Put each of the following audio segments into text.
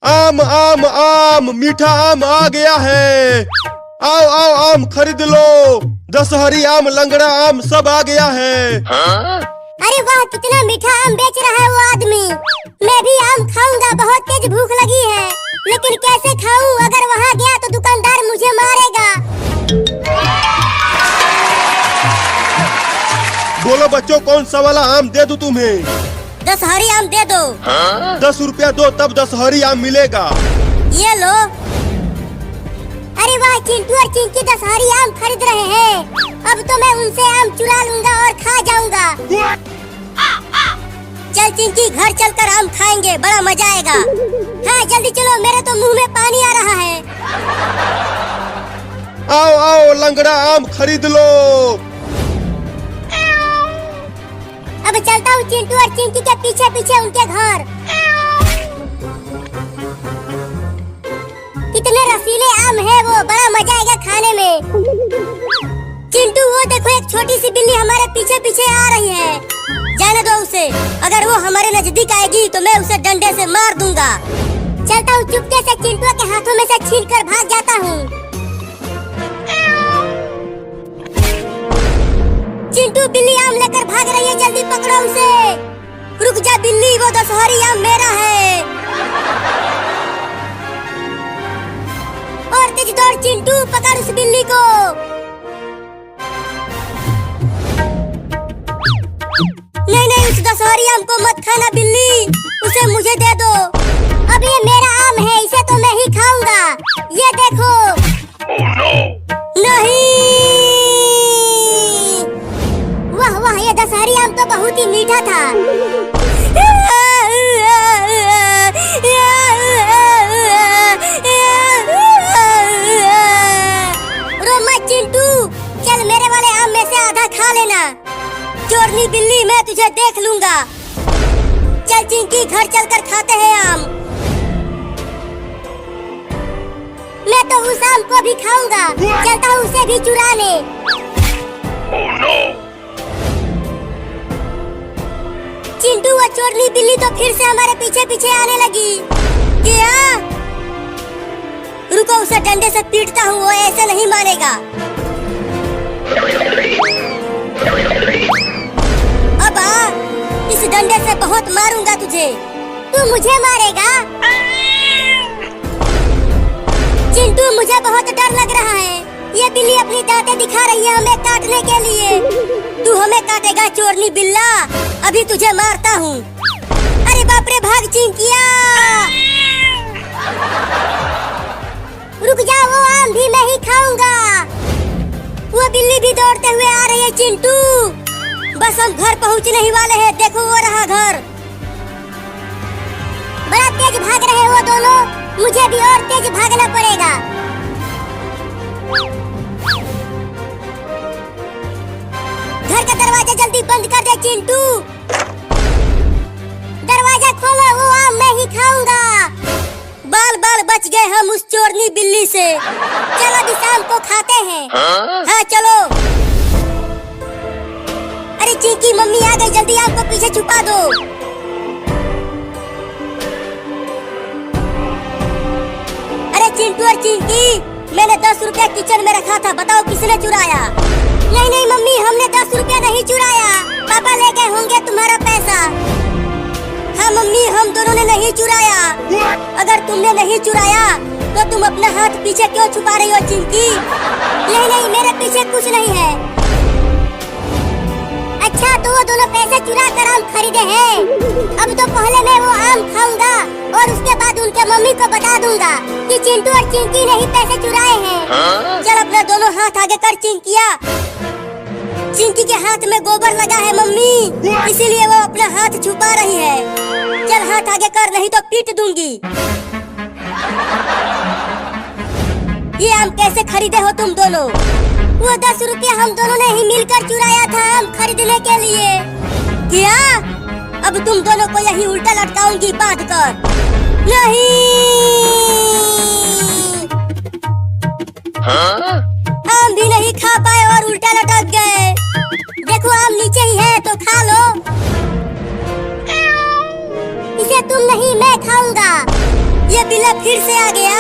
आम आम आम, मीठा आम आ गया है। आओ आओ आम खरीद लो। दशहरी आम, लंगड़ा आम सब आ गया है। अरे वाह, कितना मीठा आम बेच रहा है वो आदमी। मैं भी आम खाऊंगा, बहुत तेज भूख लगी है। लेकिन कैसे खाऊं? अगर वहाँ गया तो दुकानदार मुझे मारेगा। बोलो बच्चों, कौन सा वाला आम दे दूं तुम्हें? दशहरी आम दे दो। 10 रुपया दो तब दशहरी आम मिलेगा। ये लो। अरे वाह, चिंटू और चिंकी दशहरी आम खरीद रहे हैं। अब तो मैं उनसे आम चुरा लूंगा और खा जाऊंगा। चल चिंकी, घर चलकर आम खाएंगे, बड़ा मजा आएगा। हाँ जल्दी चलो, मेरे तो मुंह में पानी आ रहा है। आओ आओ, लंगड़ा आम खरीद लो। अब चलता हूँ चिंटू और चिंकी के पीछे पीछे उनके घर। कितने रसीले आम है वो, बड़ा मजा आएगा खाने में। चिंटू, वो देखो एक छोटी सी बिल्ली हमारे पीछे पीछे आ रही है। जाने दो उसे, अगर वो हमारे नजदीक आएगी तो मैं उसे डंडे से मार दूंगा। चलता हूँ, चुपके से चिंटू के हाथों में से छीनकर भाग जाता हूँ। चिंटू, बिल्ली आम लेकर भाग रही है, जल्दी पकड़ो उसे। रुक जा बिल्ली, वो दशहरी आम मेरा है। और तेज दौड़ चिंटू, पकड़ उस बिल्ली को। नहीं नहीं, उस दशहरी आम को मत खाना बिल्ली, उसे मुझे दे दो। अब ये मेरा आम है, इसे तो मैं ही खाऊंगा। ये देखो। Oh no! नहीं। वाह वाह, ये दशहरी आम तो बहुत ही मीठा था। रो मत चिंटू, चल मेरे वाले आम में से आधा खा लेना। चोरनी बिल्ली, मैं तुझे देख लूंगा। चल चिंकी, घर चलकर खाते हैं आम। मैं तो उस आम को भी खाऊंगा। चलता हूँ उसे भी चुराने। Oh no! चिंटू, वो चोरनी बिल्ली तो फिर से हमारे पीछे पीछे आने लगी। क्या? रुको, उसे डंडे से पीटता हूँ, वो ऐसे नहीं मानेगा। अब आ, इस डंडे से बहुत मारूंगा तुझे। तू मुझे मारेगा? चिंटू, मुझे बहुत डर लग रहा है। ये बिल्ली अपनी दांतें दिखा रही है हमें काटने के लिए। तू हमें काटेगा चोरनी बिल्ला, अभी तुझे मारता हूँ। अरे बाप रे, भाग चिंकिया। रुक जा, वो आम भी मैं ही खाऊंगा। वो बिल्ली भी दौड़ते हुए आ रही है चिंटू। बस हम घर पहुंचने ही वाले हैं, देखो वो रहा घर। बड़ा तेज भाग रहे हैं वो दोनों, मुझे भी और तेज भागना पड़ेगा। घर का दरवाजा जल्दी बंद कर दे चिंटू। दरवाजा खोलो, वो आम मैं ही खाऊंगा। बाल बाल बच गए हम उस चोरनी बिल्ली से। चलो इस आम को खाते हैं। हाँ चलो। अरे चिंकी, मम्मी आ गई, जल्दी आम को पीछे छुपा दो। अरे चिंटू और चिंकी, मैंने 10 रुपया किचन में रखा था, बताओ किसने चुराया? नहीं नहीं मम्मी, हमने 10 रुपया नहीं चुराया, पापा ले गए होंगे तुम्हारा पैसा। हाँ मम्मी, हम दोनों ने नहीं चुराया। अगर तुमने नहीं चुराया तो तुम अपना हाथ पीछे क्यों छुपा रही हो चिंकी? नहीं नहीं, मेरे पीछे कुछ नहीं है। अच्छा, तो वो दोनों पैसे चुरा कर आम खरीदे हैं। अब तो पहले मैं वो आम खाऊंगा और उसके बाद उनके मम्मी को बता दूंगा कि चिंटू और चिंकी ने ही पैसे चुराए हैं। चल अपना दोनों हाथ आगे कर चिंकिया। चिंकी के हाथ में गोबर लगा है मम्मी, इसीलिए वो अपना हाथ छुपा रही है। चल हाथ आगे कर, नहीं तो पीट दूंगी। ये आम कैसे खरीदे हो तुम दोनों? वो 10 रुपया हम दोनों ने ही मिलकर चुराया था आम खरीदने के लिए। क्या? अब तुम दोनों को यही उल्टा लटकाऊंगी बांध कर। नहीं। आम भी नहीं खा पाए और उल्टा लटक गए। देखो आम नीचे ही है तो खा लो। इसे तुम नहीं, मैं खाऊंगा। ये बिल्ला चिंटुआ फिर से आ गया।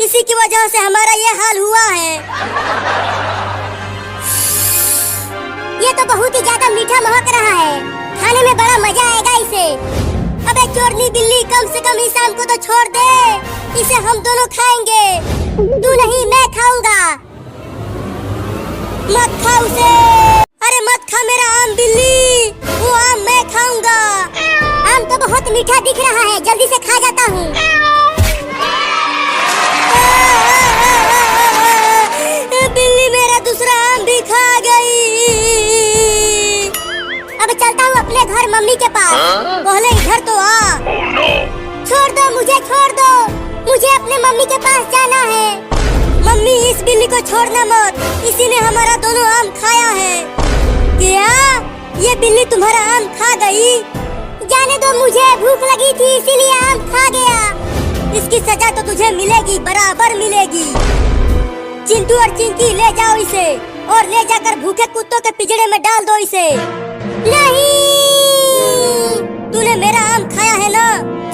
इसी की वजह से हमारा ये हाल हुआ है। ये तो बहुत ही ज्यादा मीठा महक रहा है। खाने में बड़ा मजा आएगा इसे। अबे चोरनी बिल्ली, कम से कम इस आम को तो छोड़ दे। इसे हम दोनों खाएंगे। तू नहीं, मैं खाऊंगा। मत खा उसे। अरे मत खा मेरा आम बिल्ली, वो आम मैं खाऊंगा। आम तो बहुत मीठा दिख रहा है, जल्दी से खा जाता हूँ। बिल्ली मेरा दूसरा आम भी खा गई। अब चलता हूँ अपने घर मम्मी के पास। पहले इधर तो आ। Oh no! छोड़ दो मुझे, छोड़ दो। मुझे अपने मम्मी के पास जाना है। मम्मी, इस बिल्ली को छोड़ना मत। इसी ने हमारा दोनों आम खाया है। क्या? ये बिल्ली तुम्हारा आम खा गई? जाने दो मुझे, भूख लगी थी इसीलिए आम खा गया। इसकी सजा तो तुझे मिलेगी, बराबर मिलेगी। चिंटू और चिंकी, ले जाओ इसे और ले जाकर भूखे कुत्तों के पिंजरे में डाल दो इसे। नहीं, तूने मेरा आम खाया है ना?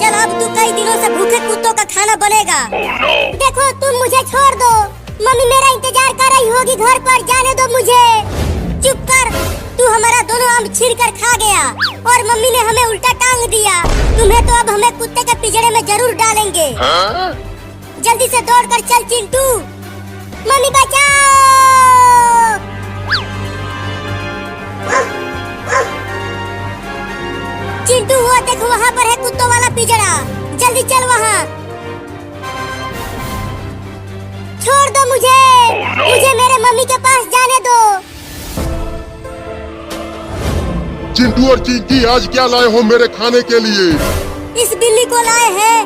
चल अब तू कई दिनों से भूखे कुत्तों का खाना बनेगा। Oh no! देखो, तुम मुझे छोड़ दो। मम्मी मेरा इंतजार कर रही होगी घर पर, जाने दो मुझे। चुप कर, तू हमारा दोनों आम छीन कर खा गया और मम्मी ने हमें उल्टा टांग दिया। तुम्हें तो अब हमें कुत्ते के पिंजरे में जरूर डालेंगे। जल्दी से दौड़ कर चल चिंटू। मम्मी बचाओ। चिंटू, वो देखो वहाँ पर है कुत्तों वाला पिंजरा। जल्दी चल वहाँ। छोड़ दो मुझे। मुझे मेरे मम्मी के पास जाने दो। चिंटू और चिंकी, आज क्या लाए हो मेरे खाने के लिए? इस बिल्ली को लाए हैं।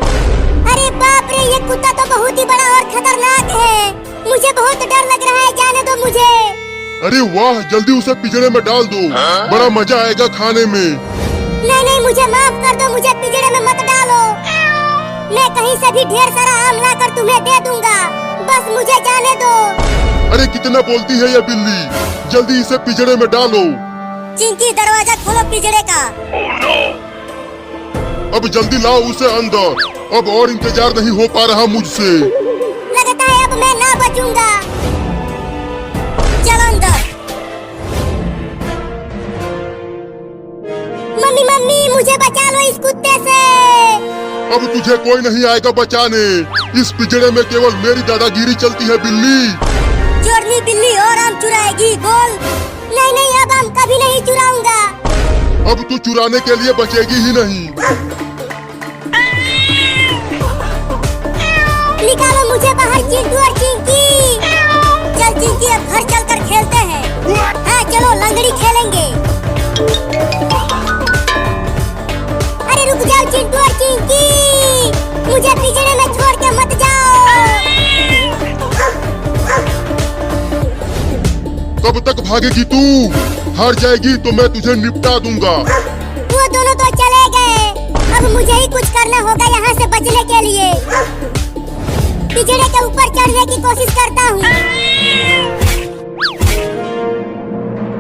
अरे बाप रे, ये कुत्ता तो बहुत ही बड़ा और खतरनाक है। मुझे बहुत डर लग रहा है, जाने दो मुझे। अरे वाह, जल्दी उसे पिंजरे में डाल दो। बड़ा मजा आएगा खाने में। नहीं नहीं, मुझे माफ कर दो, मुझे पिंजरे में मत डालो। मैं कहीं से भी ढेर सारा आम लाकर तुम्हें दे दूंगा, बस मुझे जाने दो। अरे कितना बोलती है ये बिल्ली, जल्दी इसे पिंजरे में डालो। चिंकी, दरवाजा खोलो पिंजरे का। Oh no! अब जल्दी लाओ उसे अंदर। अब और इंतजार नहीं हो पा रहा मुझसे। लगता है अब मैं ना बचूंगा। चल अंदर। मम्मी मम्मी, मुझे बचा लो इस कुत्ते से। अब तुझे कोई नहीं आएगा बचाने। इस पिंजरे में केवल मेरी दादागिरी चलती है बिल्ली। चोरनी बिल्ली और आम चुराएगी, बोल। नहीं नहीं, अब आम कभी नहीं चुराऊंगा। अब तू चुराने के लिए बचेगी ही नहीं। निकालो मुझे बाहर चिंटू और चिंकी। चल चिंकी, अब घर चलकर खेलते हैं। हाँ चलो, लंगड़ी खेलेंगे। अरे रुक जाओ चिंटू और चिंकी, मुझे पिंजरे में छोड़ के मत जाओ। कब तक भागेगी तू? हार जाएगी तो मैं तुझे निपटा दूंगा। वो दोनों तो चले गए, अब मुझे ही कुछ करना होगा यहाँ से बचने के लिए। पिंजरे के ऊपर चढ़ने की कोशिश करता हूँ।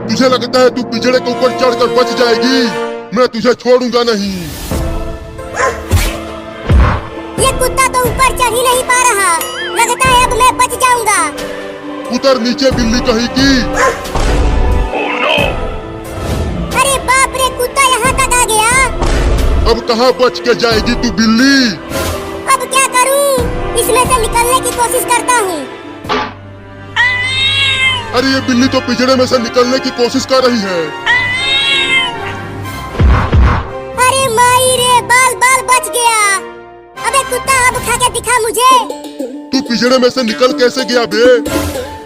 तुझे लगता है तू पिंजरे के ऊपर चढ़कर बच जाएगी? मैं तुझे छोड़ूंगा नहीं। ये कुत्ता तो ऊपर चढ़ ही नहीं पा रहा। लगता है अब मैं बच जाऊंगा। उतर नीचे बिल्ली कहीं की। Oh no! अरे बाप रे, कुत्ता यहाँ तक आ गया। अब कहाँ बच के जाएगी तू बिल्ली? अब क्या करूं? इसमें से निकलने की कोशिश करता हूँ। अरे ये बिल्ली तो पिंजरे में से निकलने की कोशिश कर रही है। अरे माई रे, बाल बाल बच गया। अबे कुत्ता, अब खा के दिखा मुझे। तू पिंजरे में से निकल कैसे गया बे?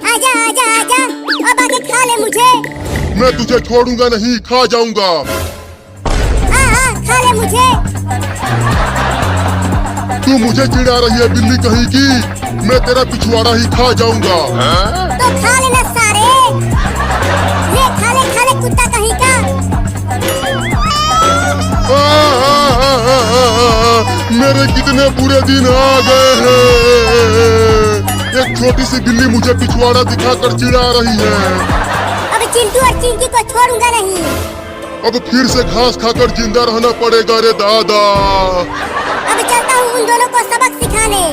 आजा आजा आजा, अब आके खा ले मुझे। मैं तुझे छोड़ूंगा नहीं, खा जाऊंगा। हाँ हाँ, खा ले मुझे। तू मुझे चिढ़ा रही है बिल्ली कहीं की। मैं तेरा पिछवाड़ा ही खा जाऊंगा। तो खा लेना सारे। ले खा ले कुत्ता कहीं का। मेरे कितने बुरे दिन आ गए हैं। एक छोटी सी बिल्ली मुझे पिछवाड़ा दिखाकर चिढ़ा रही है। अब चिंटू और चिंकी को छोड़ूंगा नहीं। अब फिर से घास खाकर जिंदा रहना पड़ेगा रे दादा। अब चलता हूँ उन दोनों को सबक सिखाने।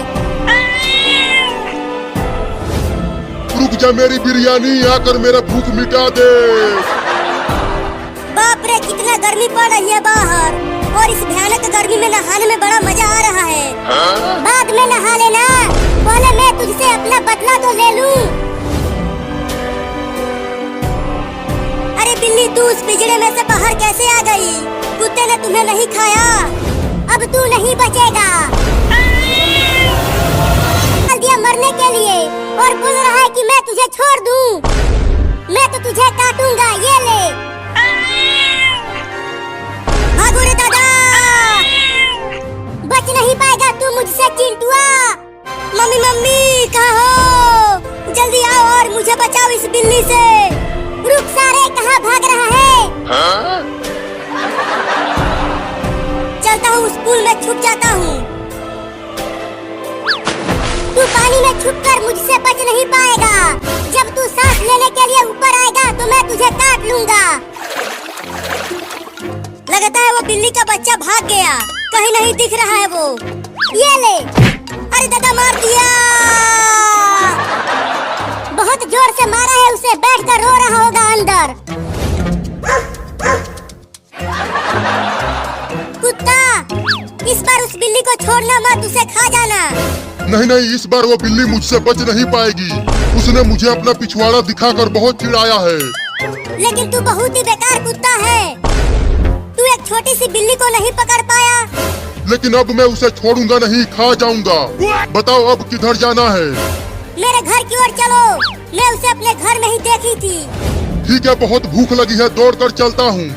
रुक जा मेरी बिरयानी, आकर मेरा भूख मिटा दे। बाप रे कितना गर्मी पड़ रही है बाहर, और इस भयानक गर्मी में नहाने में बड़ा मजा आ रहा है। बाद में नहा लेना, पहले मैं तुझसे अपना बदला तो ले लूं। अरे बिल्ली, तू उस पिंजरे में से बाहर कैसे आ गई? कुत्ते ने तुम्हें नहीं खाया, अब तू नहीं बचेगा। चल दिया मरने के लिए और बोल रहा है कि मैं तुझे छोड़ दूं। मैं तो तुझे काटूंगा, ये ले। भागो रे दादा, बच नहीं पाएगा तू मुझसे चिंटुआ। मम्मी मम्मी कहाँ हो? जल्दी आओ और मुझे बचाओ इस बिल्ली से। रुक सारे, कहाँ भाग रहा है? चलता हूँ स्कूल में छुप जाता हूँ। तू पानी में छुपकर मुझसे बच नहीं पाएगा। जब तू सांस लेने के लिए ऊपर आएगा तो मैं तुझे काट लूंगा। लगता है वो बिल्ली का बच्चा भाग गया, कहीं नहीं दिख रहा है वो। ये ले। अरे दादा, मार दिया। बहुत जोर से मारा है उसे, बैठकर रो रहा होगा अंदर। कुत्ता, इस बार उस बिल्ली को छोड़ना मत, उसे खा जाना। नहीं नहीं, इस बार वो बिल्ली मुझसे बच नहीं पाएगी। उसने मुझे अपना पिछवाड़ा दिखाकर बहुत चिढ़ाया है। लेकिन तू बहुत ही बेकार कुत्ता है। तू एक छोटी सी बिल्ली को नहीं पकड़ पाया। लेकिन अब मैं उसे छोड़ूंगा नहीं, खा जाऊंगा। बताओ अब किधर जाना है? मेरे घर की ओर चलो, मैं उसे अपने घर में ही देखी थी। ठीक है, बहुत भूख लगी है, दौड़कर चलता हूँ।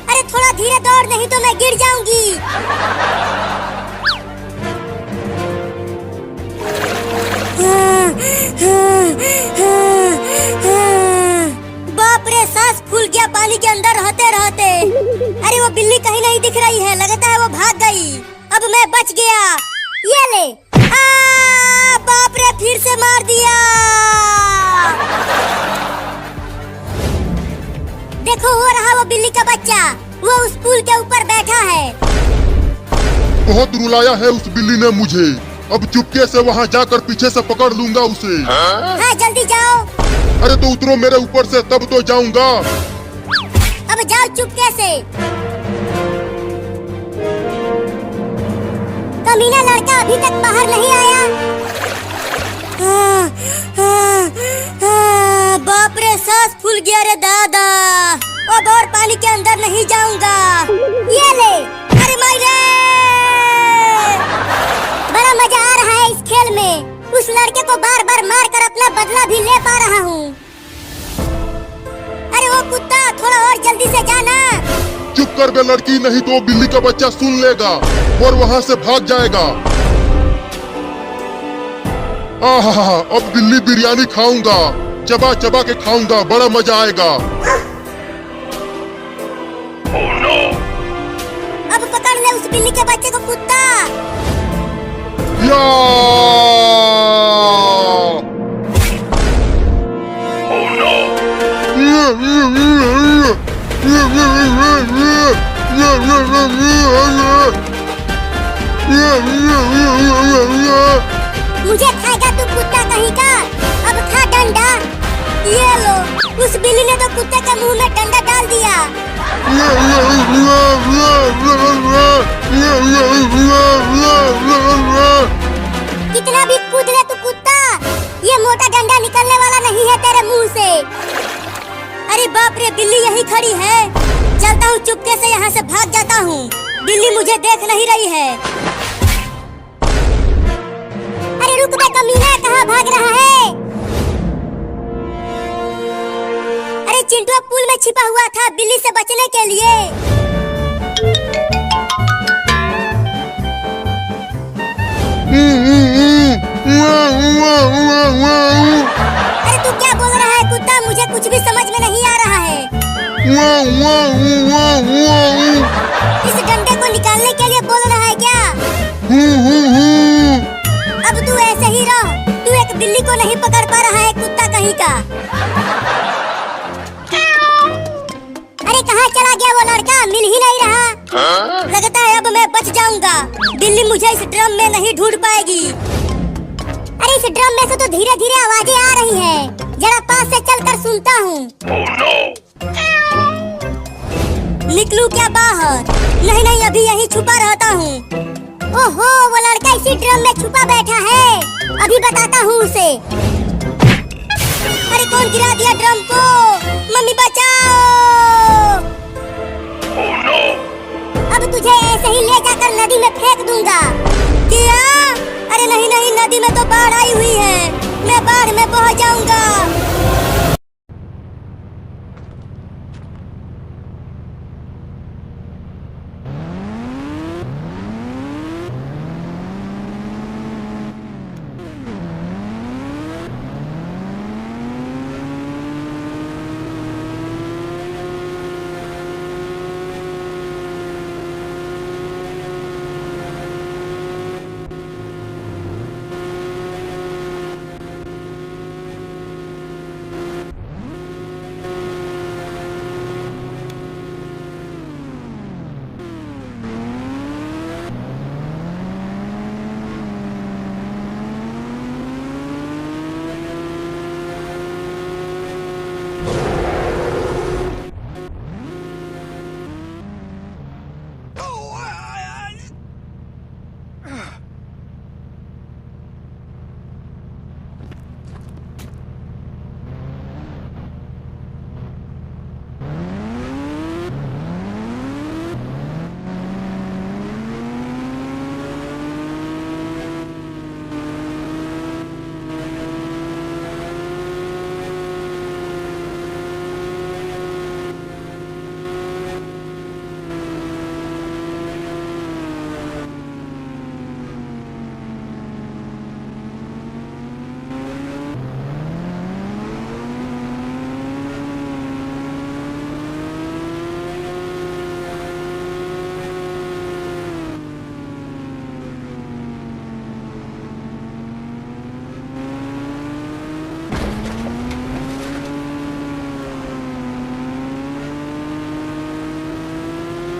अरे थोड़ा धीरे दौड़, नहीं तो मैं गिर जाऊंगी। बाप रे, सांस फूल गया पानी के अंदर रहते रहते। अरे वो बिल्ली कहीं नहीं दिख रही है, लगता है वो भाग गई। अब मैं बच गया। ये ले। बाप रे, फिर से मार दिया। देखो, हो रहा वो बिल्ली का बच्चा, वो उस पुल के ऊपर बैठा है। बहुत रुलाया है उस बिल्ली ने मुझे। अब चुपके से वहाँ जाकर पीछे से पकड़ लूंगा उसे। हाँ, जल्दी जाओ। अरे तो उतरो मेरे ऊपर से, तब तो जाऊंगा। अब जाओ चुपके से। कमीना लड़का अभी तक बाहर नहीं आया। बाप रे, सांस फूल गया रे दादा। अब और पानी के अंदर नहीं जाऊंगा। ये ले। अरे मायरे, बड़ा मजा आ रहा है इस खेल में। उस लड़के को बार बार मार कर अपना बदला भी ले पा रहा हूँ। अरे वो कुत्ता, थोड़ा और जल्दी से जाना। चुप कर बे लड़की, नहीं तो बिल्ली का बच्चा सुन लेगा और वहाँ से भाग जाएगा। आहा, अब बिल्ली बिरयानी खाऊंगा, चबा चबा के खाऊंगा, बड़ा मजा आएगा। Oh no! अब पकड़ ले उस बिल्ली के बच्चे को कुत्ता। या! Oh no! मुझे खाएगा तू कुत्ता कहीं का? अब खा डंडा। ये लो, उस बिल्ली ने तो कुत्ते के मुंह में डंडा डाल दिया। कितना भी कूद ले तू कुत्ता, ये मोटा डंडा निकलने वाला नहीं है तेरे मुंह से। अरे बाप रे, बिल्ली यही खड़ी है। चलता हूँ चुपके से, यहाँ से भाग जाता हूँ। बिल्ली मुझे देख नहीं रही है। अरे रुक बे कमीना, कहाँ भाग रहा है? अरे चिंटू पुल में छिपा हुआ था बिल्ली से बचने के लिए। अरे तू क्या बोल रहा है कुत्ता? मुझे कुछ भी समझ में नहीं आ रहा है। इस डंडे को निकालने के लिए बोल रहा है क्या? अब तू ऐसे ही रह, तू एक बिल्ली को नहीं पकड़ पा रहा है कुत्ता कहीं का। कहाँ गया वो लड़का, मिल ही नहीं रहा। लगता है अब मैं बच जाऊंगा, बिल्ली मुझे इस ड्रम में नहीं ढूंढ पाएगी। अरे इस ड्रम में से तो धीरे धीरे आवाजें आ रही हैं, जरा पास से चलकर सुनता हूँ। Oh no! निकलूं क्या बाहर? नहीं नहीं, अभी यहीं छुपा रहता हूँ। ओहो, वो लड़का इसी ड्रम में छुपा बैठा है, अभी बताता हूँ उसे। अरे कौन गिरा दिया ड्रम को? मम्मी बचाओ! Oh no! अब तुझे ऐसे ही ले जाकर नदी में फेंक दूंगा। क्या? अरे नहीं नहीं, नदी में तो बाढ़ आई हुई है, मैं बाढ़ में बह जाऊंगा।